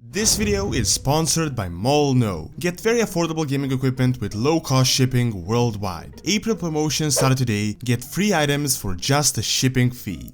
This video is sponsored by MallKnow. Get very affordable gaming equipment with low-cost shipping worldwide. April promotion started today. Get free items for just the shipping fee.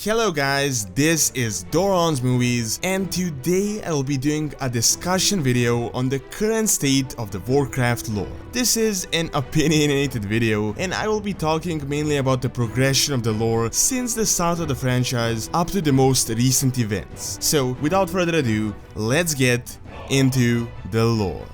Hello guys, this is Doron's Movies, and today I will be doing a discussion video on the current state of the Warcraft lore. This is an opinionated video, and I will be talking mainly about the progression of the lore since the start of the franchise up to the most recent events. So without further ado, let's get into the lore.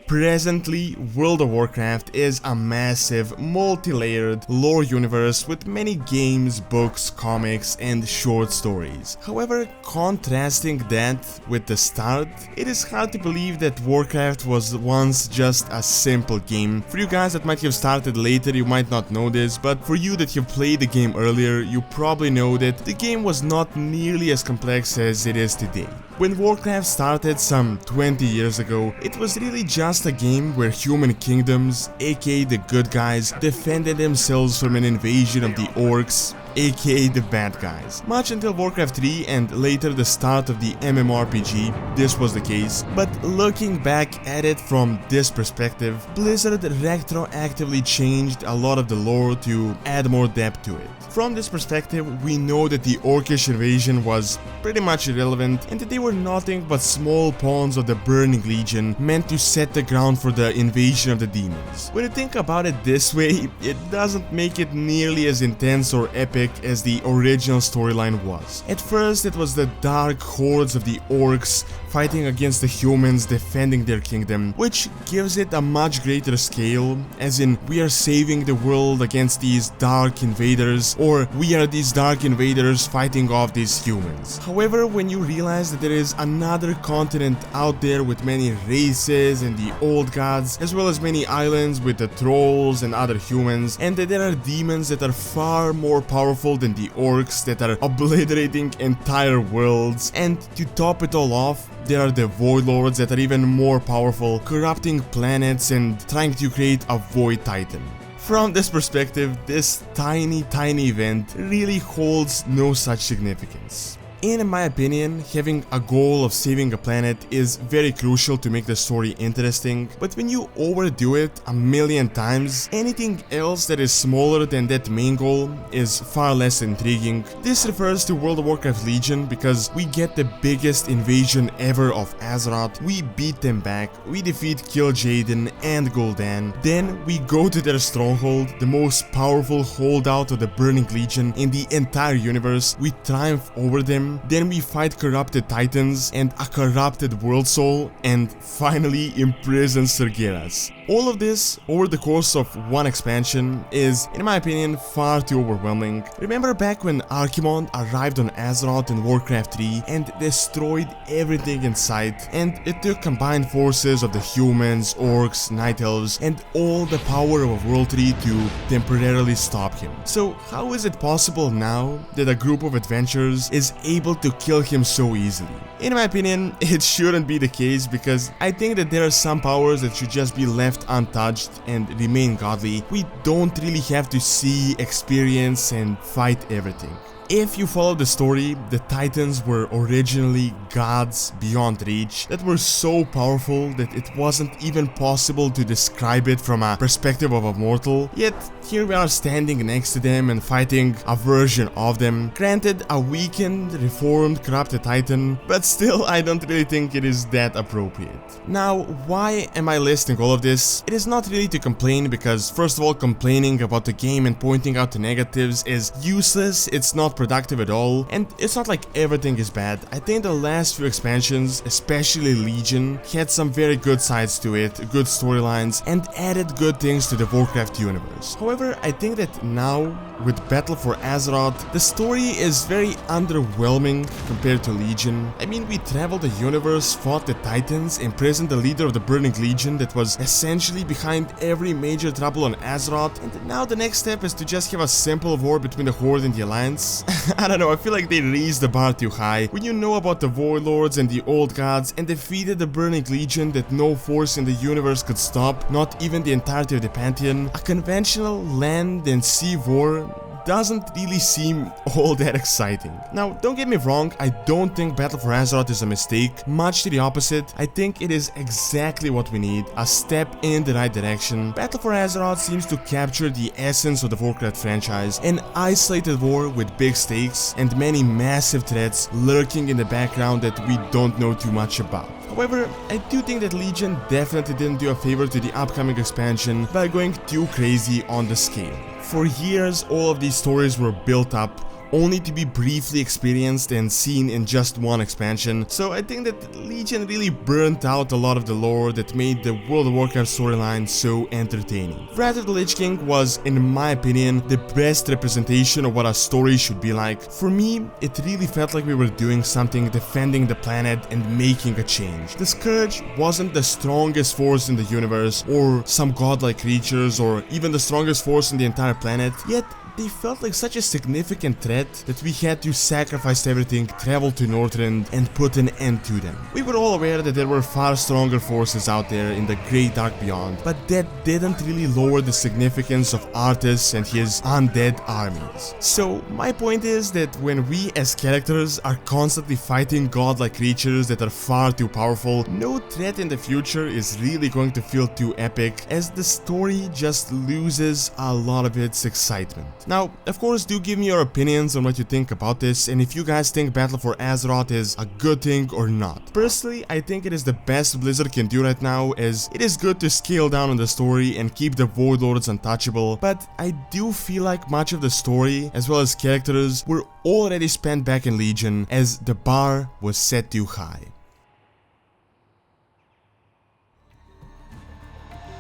Presently, World of Warcraft is a massive, multi-layered lore universe with many games, books, comics, and short stories. However, contrasting that with the start, it is hard to believe that Warcraft was once just a simple game. For you guys that might have started later, you might not know this, but for you that have played the game earlier, you probably know that the game was not nearly as complex as it is today. When Warcraft started some 20 years ago, it was really just a game where human kingdoms, aka the good guys, defended themselves from an invasion of the orcs, aka the bad guys. Much until Warcraft 3 and later the start of the MMORPG, this was the case, but looking back at it from this perspective, Blizzard retroactively changed a lot of the lore to add more depth to it. From this perspective, we know that the Orcish invasion was pretty much irrelevant and that they were nothing but small pawns of the Burning Legion meant to set the ground for the invasion of the demons. When you think about it this way, it doesn't make it nearly as intense or epic as the original storyline was. At first, it was the dark hordes of the orcs fighting against the humans defending their kingdom, which gives it a much greater scale, as in we are saving the world against these dark invaders, or we are these dark invaders fighting off these humans. However, when you realize that there is another continent out there with many races and the old gods, as well as many islands with the trolls and other humans, and that there are demons that are far more powerful than the orcs that are obliterating entire worlds, and to top it all off, there are the Void Lords that are even more powerful, corrupting planets and trying to create a Void Titan. From this perspective, this tiny event really holds no such significance. In my opinion, having a goal of saving a planet is very crucial to make the story interesting, but when you overdo it a million times, anything else that is smaller than that main goal is far less intriguing. This refers to World of Warcraft Legion because we get the biggest invasion ever of Azeroth, we beat them back, we defeat Kil'jaeden and Gul'dan, then we go to their stronghold, the most powerful holdout of the Burning Legion in the entire universe, we triumph over them. Then we fight corrupted titans and a corrupted world soul, and finally imprison Sergeras. All of this over the course of one expansion is, in my opinion, far too overwhelming. Remember back when Archimonde arrived on Azeroth in Warcraft 3 and destroyed everything in sight, and it took combined forces of the humans, orcs, night elves, and all the power of a World Tree to temporarily stop him. So how is it possible now that a group of adventurers is able to kill him so easily? In my opinion, it shouldn't be the case, because I think that there are some powers that should just be left untouched and remain godly. We don't really have to see, experience, and fight everything. If you follow the story, the Titans were originally gods beyond reach that were so powerful that it wasn't even possible to describe it from a perspective of a mortal, yet here we are standing next to them and fighting a version of them. Granted, a weakened, reformed, corrupted Titan, but still I don't really think it is that appropriate. Now, why am I listing all of this? It is not really to complain, because first of all, complaining about the game and pointing out the negatives is useless, it's not productive at all, and it's not like everything is bad. I think the last few expansions, especially Legion, had some very good sides to it, good storylines, and added good things to the Warcraft universe. However, I think that now, with Battle for Azeroth, the story is very underwhelming compared to Legion. I mean, we traveled the universe, fought the Titans, imprisoned the leader of the Burning Legion that was essentially behind every major trouble on Azeroth, and now the next step is to just have a simple war between the Horde and the Alliance. I don't know, I feel like they raised the bar too high. When you know about the warlords and the old gods and defeated the Burning Legion that no force in the universe could stop, not even the entirety of the Pantheon, a conventional land and sea war doesn't really seem all that exciting. Now, don't get me wrong, I don't think Battle for Azeroth is a mistake, much to the opposite. I think it is exactly what we need, a step in the right direction. Battle for Azeroth seems to capture the essence of the Warcraft franchise, an isolated war with big stakes and many massive threats lurking in the background that we don't know too much about. However, I do think that Legion definitely didn't do a favor to the upcoming expansion by going too crazy on the scale. For years, all of these stories were built up only to be briefly experienced and seen in just one expansion, so I think that Legion really burnt out a lot of the lore that made the World of Warcraft storyline so entertaining. Wrath of the Lich King was, in my opinion, the best representation of what a story should be like. For me, it really felt like we were doing something, defending the planet and making a change. The Scourge wasn't the strongest force in the universe, or some godlike creatures, or even the strongest force in the entire planet, yet they felt like such a significant threat that we had to sacrifice everything, travel to Northrend, and put an end to them. We were all aware that there were far stronger forces out there in the Great Dark Beyond, but that didn't really lower the significance of Arthas and his undead armies. So my point is that when we as characters are constantly fighting godlike creatures that are far too powerful, no threat in the future is really going to feel too epic, as the story just loses a lot of its excitement. Now, of course, do give me your opinions on what you think about this, and if you guys think Battle for Azeroth is a good thing or not. Personally, I think it is the best Blizzard can do right now, as it is good to scale down on the story and keep the warlords untouchable, but I do feel like much of the story, as well as characters, were already spent back in Legion, as the bar was set too high.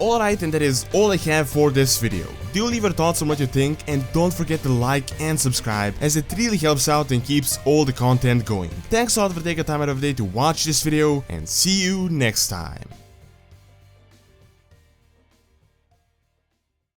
Alright, and that is all I have for this video. Do leave your thoughts on what you think, and don't forget to like and subscribe, as it really helps out and keeps all the content going. Thanks a lot for taking time out of the day to watch this video, and see you next time.